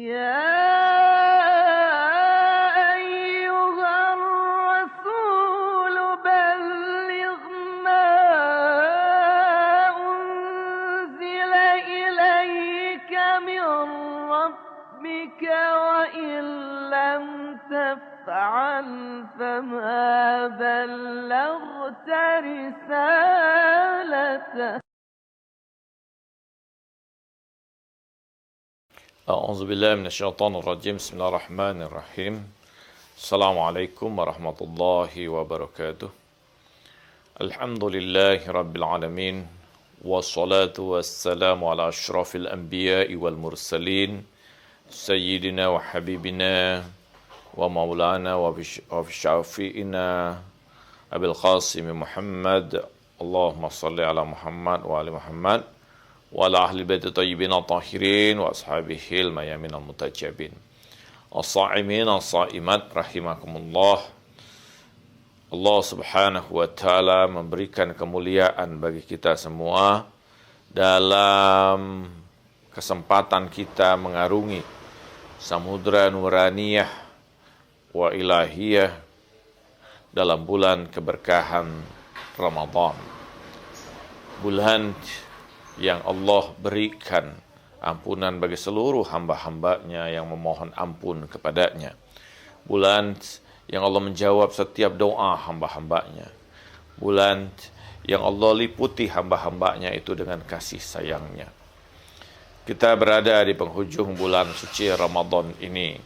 يا أيها الرسول بلغ ما أنزل إليك من ربك وإن لم تفعل فما بلغت رسالته. أعوذ بالله من الشيطان الرجيم. بسم الله الرحمن الرحيم. Assalamualaikum warahmatullahi wabarakatuh. Alhamdulillahi rabbil alamin. Wassalatu wassalamu ala ashrafil anbiya'i wal mursalin. Sayyidina wa habibina wa maulana wa syafi'ina Abil Qasim Muhammad. Allahumma salli ala Muhammad wa ali Muhammad wa ala ahli baiti tayyibin tahirin wa ashabihil mayamin al-mutajabin. As-sa'imin as-sa'imat rahimakumullah. Allah Subhanahu wa taala memberikan kemuliaan bagi kita semua dalam kesempatan kita mengarungi samudra nuraniyah wa ilahiyah dalam bulan keberkahan Ramadan. Bulan yang Allah berikan ampunan bagi seluruh hamba-hambanya yang memohon ampun kepadanya. Bulan yang Allah menjawab setiap doa hamba-hambanya. Bulan yang Allah liputi hamba-hambanya itu dengan kasih sayangnya. Kita berada di penghujung bulan suci Ramadan ini.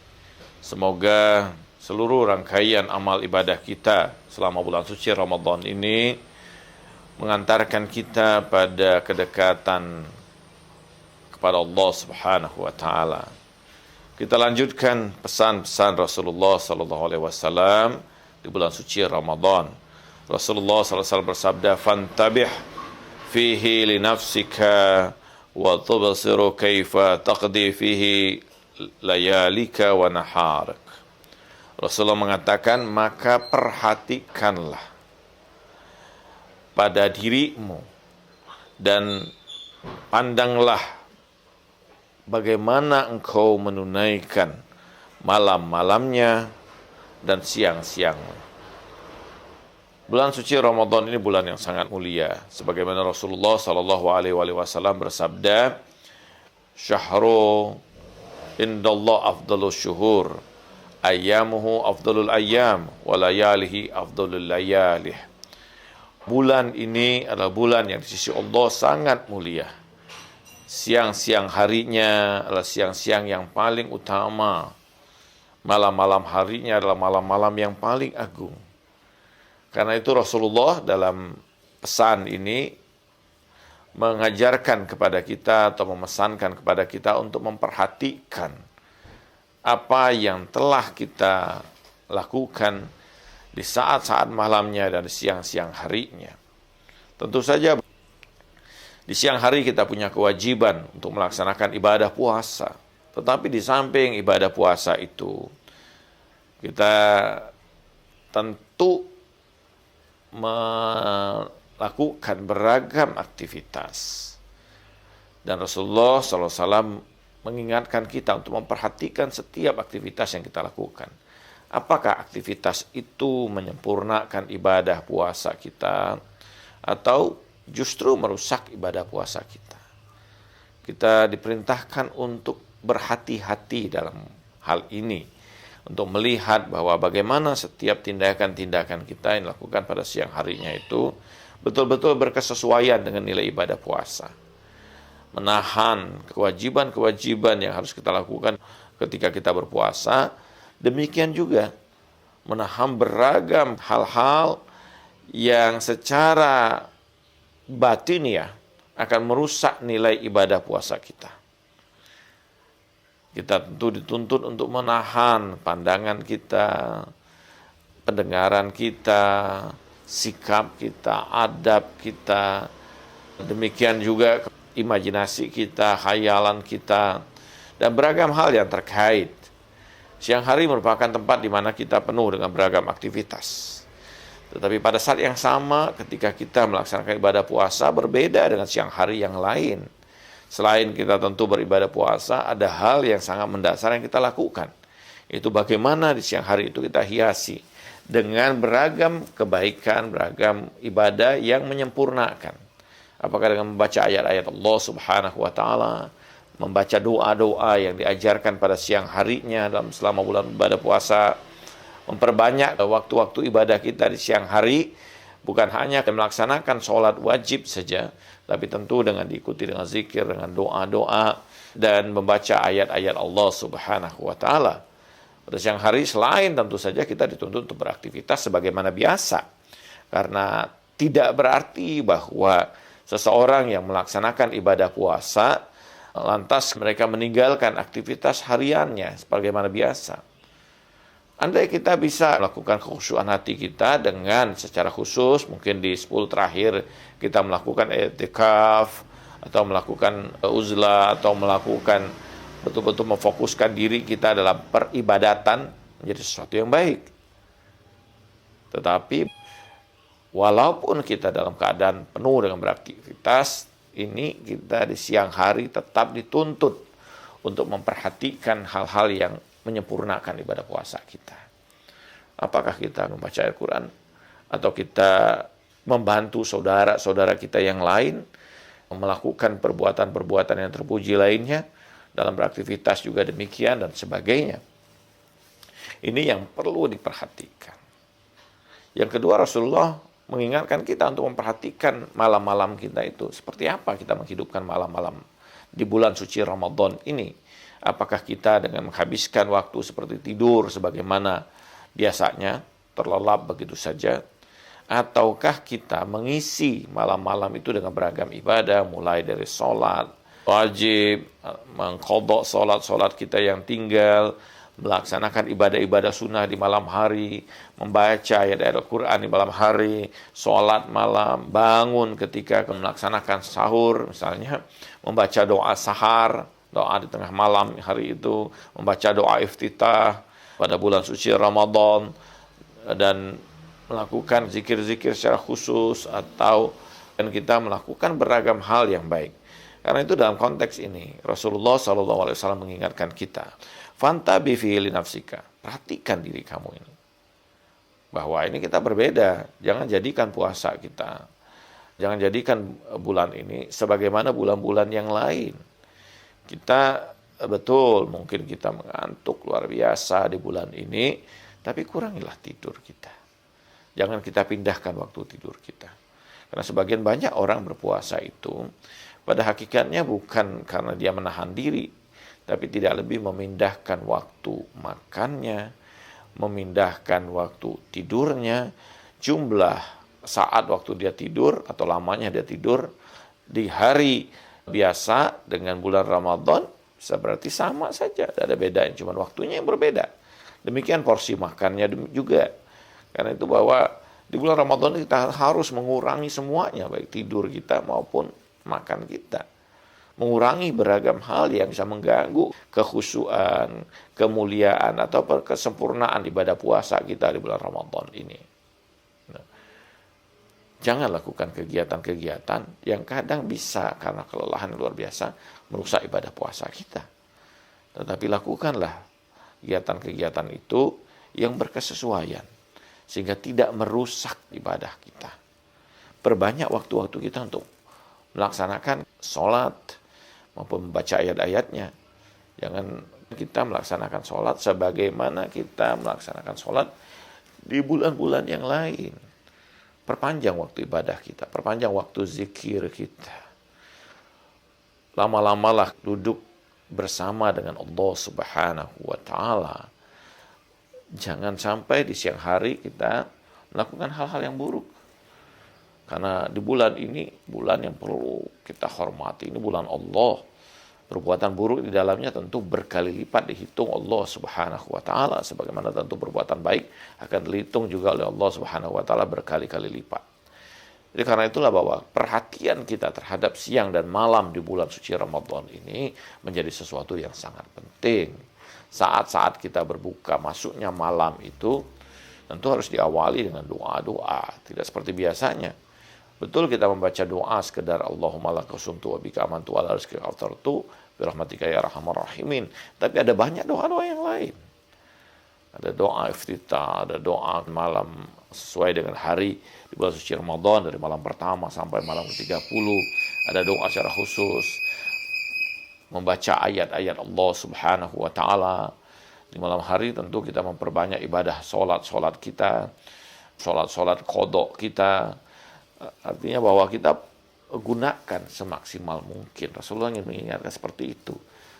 Semoga seluruh rangkaian amal ibadah kita selama bulan suci Ramadan ini mengantarkan kita pada kedekatan kepada Allah Subhanahu wa taala. Kita lanjutkan pesan-pesan Rasulullah sallallahu alaihi wasallam di bulan suci Ramadan. Rasulullah sallallahu alaihi wasallam bersabda, "Fantabih fihi li nafsika wa tubsiru kaifa taqdi fihi layalika wa naharak." Rasulullah mengatakan, maka perhatikanlah pada dirimu dan pandanglah bagaimana engkau menunaikan malam-malamnya dan siang-siangnya. Bulan suci Ramadan ini bulan yang sangat mulia, sebagaimana Rasulullah sallallahu alaihi wasallam bersabda, "Syahru indallah afdalus syuhur, ayyamuhu afdalul ayyam, wa layalihi afdalul layalih." Bulan ini adalah bulan yang di sisi Allah sangat mulia. Siang-siang harinya adalah siang-siang yang paling utama. Malam-malam harinya adalah malam-malam yang paling agung. Karena itu Rasulullah dalam pesan ini mengajarkan kepada kita atau memesankan kepada kita untuk memperhatikan apa yang telah kita lakukan di saat-saat malamnya dan siang-siang harinya. Tentu saja di siang hari kita punya kewajiban untuk melaksanakan ibadah puasa. Tetapi di samping ibadah puasa itu, kita tentu melakukan beragam aktivitas. Dan Rasulullah SAW mengingatkan kita untuk memperhatikan setiap aktivitas yang kita lakukan. Apakah aktivitas itu menyempurnakan ibadah puasa kita atau justru merusak ibadah puasa kita? Kita diperintahkan untuk berhati-hati dalam hal ini, untuk melihat bahwa bagaimana setiap tindakan-tindakan kita yang dilakukan pada siang harinya itu betul-betul berkesesuaian dengan nilai ibadah puasa. Menahan kewajiban-kewajiban yang harus kita lakukan ketika kita berpuasa. Demikian juga menahan beragam hal-hal yang secara batiniah akan merusak nilai ibadah puasa kita. Kita tentu dituntut untuk menahan pandangan kita, pendengaran kita, sikap kita, adab kita, demikian juga imajinasi kita, khayalan kita, dan beragam hal yang terkait. Siang hari merupakan tempat di mana kita penuh dengan beragam aktivitas. Tetapi pada saat yang sama ketika kita melaksanakan ibadah puasa berbeda dengan siang hari yang lain. Selain kita tentu beribadah puasa, ada hal yang sangat mendasar yang kita lakukan. Itu bagaimana di siang hari itu kita hiasi dengan beragam kebaikan, beragam ibadah yang menyempurnakan. Apakah dengan membaca ayat-ayat Allah Subhanahu wa taala, membaca doa-doa yang diajarkan pada siang harinya selama bulan ibadah puasa, memperbanyak waktu-waktu ibadah kita di siang hari, bukan hanya melaksanakan sholat wajib saja, tapi tentu dengan diikuti dengan zikir, dengan doa-doa, dan membaca ayat-ayat Allah Subhanahu wa taala. Pada siang hari selain tentu saja kita dituntut untuk beraktivitas sebagaimana biasa. Karena tidak berarti bahwa seseorang yang melaksanakan ibadah puasa lantas mereka meninggalkan aktivitas hariannya sebagaimana biasa. Andai kita bisa melakukan kekhusyuan hati kita dengan secara khusus, mungkin di 10 terakhir kita melakukan i'tikaf, atau melakukan uzlah, atau melakukan betul-betul memfokuskan diri kita dalam peribadatan, menjadi sesuatu yang baik. Tetapi walaupun kita dalam keadaan penuh dengan beraktivitas, ini kita di siang hari tetap dituntut untuk memperhatikan hal-hal yang menyempurnakan ibadah puasa kita. Apakah kita membaca Al-Quran, atau kita membantu saudara-saudara kita yang lain melakukan perbuatan-perbuatan yang terpuji lainnya, dalam beraktivitas juga demikian dan sebagainya. Ini yang perlu diperhatikan. Yang kedua, Rasulullah mengingatkan kita untuk memperhatikan malam-malam kita itu. Seperti apa kita menghidupkan malam-malam di bulan suci Ramadan ini. Apakah kita dengan menghabiskan waktu seperti tidur sebagaimana biasanya, terlelap begitu saja, ataukah kita mengisi malam-malam itu dengan beragam ibadah, mulai dari sholat wajib, mengqadha sholat kita yang tinggal, melaksanakan ibadah-ibadah sunnah di malam hari, membaca ayat-ayat Al-Quran di malam hari, sholat malam, bangun ketika melaksanakan sahur, misalnya membaca doa sahar, doa di tengah malam hari itu, membaca doa iftitah pada bulan suci Ramadan, dan melakukan zikir-zikir secara khusus, atau dan kita melakukan beragam hal yang baik. Karena itu dalam konteks ini Rasulullah SAW mengingatkan kita, fantabi fi li nafsika, perhatikan diri kamu ini, bahwa ini kita berbeda. Jangan jadikan puasa kita, jangan jadikan bulan ini sebagaimana bulan-bulan yang lain. Kita betul mungkin kita mengantuk luar biasa di bulan ini, tapi kurangilah tidur kita. Jangan kita pindahkan waktu tidur kita. Karena sebagian banyak orang berpuasa itu pada hakikatnya bukan karena dia menahan diri, tapi tidak lebih memindahkan waktu makannya, memindahkan waktu tidurnya, jumlah saat waktu dia tidur atau lamanya dia tidur di hari biasa dengan bulan Ramadan bisa berarti sama saja, tidak ada bedanya, cuma waktunya yang berbeda. Demikian porsi makannya juga. Karena itu bahwa di bulan Ramadan kita harus mengurangi semuanya, baik tidur kita maupun makan kita. Mengurangi beragam hal yang bisa mengganggu kekhusyuan, kemuliaan, atau kesempurnaan ibadah puasa kita di bulan Ramadan ini. Jangan lakukan kegiatan-kegiatan yang kadang bisa karena kelelahan luar biasa merusak ibadah puasa kita. Tetapi lakukanlah kegiatan-kegiatan itu yang berkesesuaian, sehingga tidak merusak ibadah kita. Perbanyak waktu-waktu kita untuk melaksanakan sholat maupun membaca ayat-ayatnya. Jangan kita melaksanakan sholat sebagaimana kita melaksanakan sholat di bulan-bulan yang lain. Perpanjang waktu ibadah kita, perpanjang waktu zikir kita. Lama-lamalah duduk bersama dengan Allah Subhanahu wa ta'ala. Jangan sampai di siang hari kita melakukan hal-hal yang buruk. Karena di bulan ini, bulan yang perlu kita hormati, ini bulan Allah. Perbuatan buruk di dalamnya tentu berkali lipat dihitung Allah Subhanahu wa ta'ala. Sebagaimana tentu perbuatan baik akan dihitung juga oleh Allah Subhanahu wa ta'ala berkali-kali lipat. Jadi karena itulah bahwa perhatian kita terhadap siang dan malam di bulan suci Ramadan ini menjadi sesuatu yang sangat penting. Saat-saat kita berbuka, masuknya malam itu tentu harus diawali dengan doa-doa. Tidak seperti biasanya. Betul kita membaca doa sekedar Allahumma laka sumtu wa bika amantu wa ala rizqika aftartu bi rahmatika ya arhamar rahimin. Tapi ada banyak doa-doa yang lain. Ada doa iftitah, ada doa malam sesuai dengan hari di bulan suci Ramadan dari malam pertama sampai malam ke-30. Ada doa secara khusus membaca ayat-ayat Allah Subhanahu wa taala. Di malam hari tentu kita memperbanyak ibadah salat kita, salat qada kita. Artinya bahwa kita gunakan semaksimal mungkin. Rasulullah ingin mengingatkan seperti itu.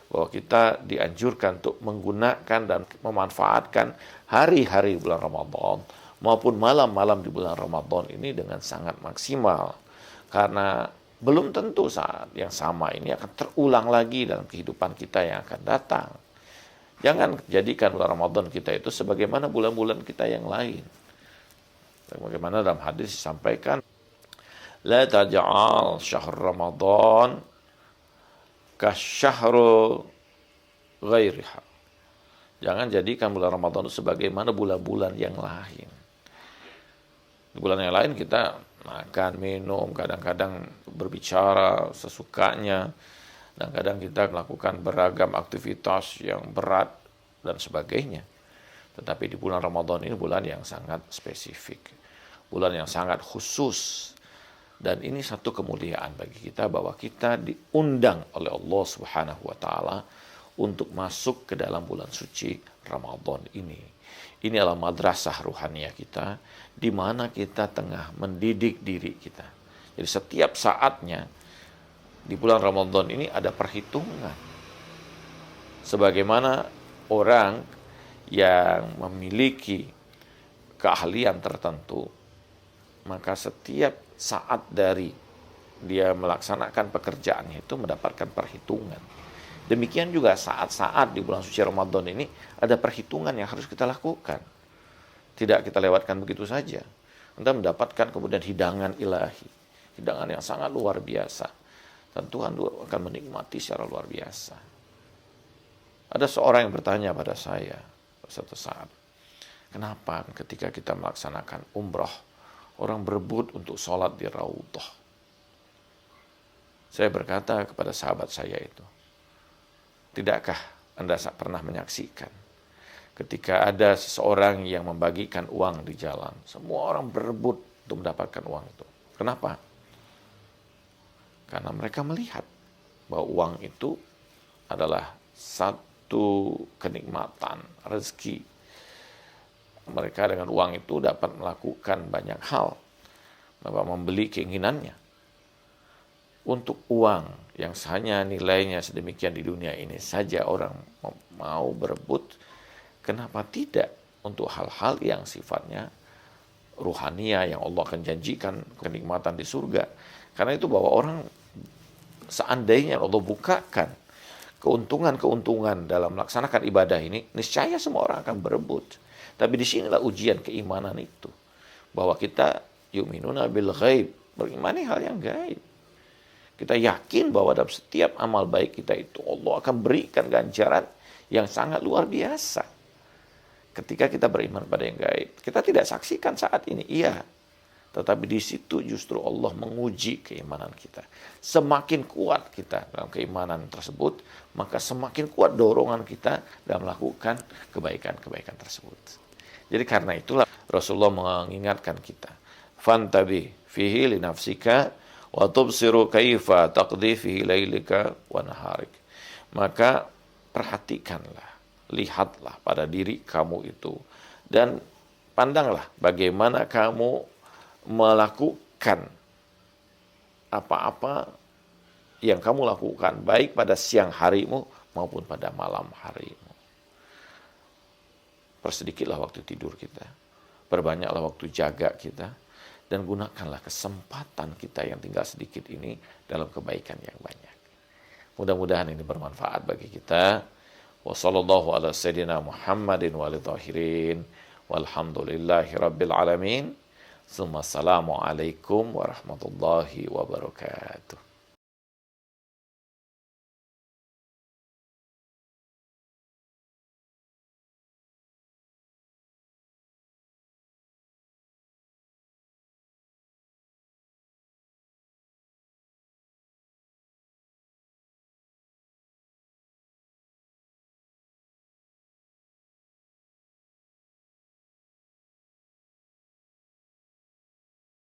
Bahwa kita dianjurkan untuk menggunakan dan memanfaatkan hari-hari bulan Ramadan maupun malam-malam di bulan Ramadan ini dengan sangat maksimal. Karena belum tentu saat yang sama ini akan terulang lagi dalam kehidupan kita yang akan datang. Jangan jadikan bulan Ramadan kita itu sebagaimana bulan-bulan kita yang lain. Bagaimana dalam hadis disampaikan, la taj'al syahr Ramadan kasyahru ghairiha. Jangan jadikan bulan Ramadan itu sebagaimana bulan-bulan yang lain. Di bulan yang lain kita makan, minum, kadang-kadang berbicara sesukanya, dan kadang kita melakukan beragam aktivitas yang berat dan sebagainya. Tetapi di bulan Ramadan ini bulan yang sangat spesifik, bulan yang sangat khusus. Dan ini satu kemuliaan bagi kita bahwa kita diundang oleh Allah Subhanahu wa taala untuk masuk ke dalam bulan suci Ramadan ini. Ini adalah madrasah ruhaniyah kita di mana kita tengah mendidik diri kita. Jadi setiap saatnya di bulan Ramadan ini ada perhitungan. Sebagaimana orang yang memiliki keahlian tertentu, maka setiap saat dari dia melaksanakan pekerjaannya itu mendapatkan perhitungan. Demikian juga saat-saat di bulan suci Ramadan ini ada perhitungan yang harus kita lakukan. Tidak kita lewatkan begitu saja. Kita mendapatkan kemudian hidangan ilahi, hidangan yang sangat luar biasa. Dan Tuhan akan menikmati secara luar biasa. Ada seorang yang bertanya pada saya suatu saat, kenapa ketika kita melaksanakan umroh, orang berebut untuk sholat di Raudhah? Saya berkata kepada sahabat saya itu, tidakkah Anda pernah menyaksikan ketika ada seseorang yang membagikan uang di jalan, semua orang berebut untuk mendapatkan uang itu. Kenapa? Karena mereka melihat bahwa uang itu adalah satu kenikmatan, rezeki. Mereka dengan uang itu dapat melakukan banyak hal, dapat membeli keinginannya. Untuk uang yang hanya nilainya sedemikian di dunia ini saja orang mau berebut, kenapa tidak untuk hal-hal yang sifatnya ruhania yang Allah akan janjikan kenikmatan di surga? Karena itu bahwa orang seandainya Allah bukakan keuntungan-keuntungan dalam melaksanakan ibadah ini, niscaya semua orang akan berebut. Tapi disinilah ujian keimanan itu. Bahwa kita yu'minuna bil ghaib, berimani hal yang gaib. Kita yakin bahwa dalam setiap amal baik kita itu Allah akan berikan ganjaran yang sangat luar biasa. Ketika kita beriman pada yang gaib, kita tidak saksikan saat ini, iya. Tetapi di situ justru Allah menguji keimanan kita. Semakin kuat kita dalam keimanan tersebut, maka semakin kuat dorongan kita dalam melakukan kebaikan-kebaikan tersebut. Jadi karena itulah Rasulullah mengingatkan kita, fantabi fihi li nafsika wa tubsiru kaifa taqdi fihi lailika wa naharik. Maka perhatikanlah, lihatlah pada diri kamu itu dan pandanglah bagaimana kamu melakukan apa-apa yang kamu lakukan baik pada siang harimu maupun pada malam harimu. Persedikitlah waktu tidur kita, perbanyaklah waktu jaga kita, dan gunakanlah kesempatan kita yang tinggal sedikit ini dalam kebaikan yang banyak. Mudah-mudahan ini bermanfaat bagi kita. Wassallallahu ala sayyidina Muhammadin wa alihi tahirin walhamdulillahi rabbil alamin. Assalamualaikum warahmatullahi wabarakatuh.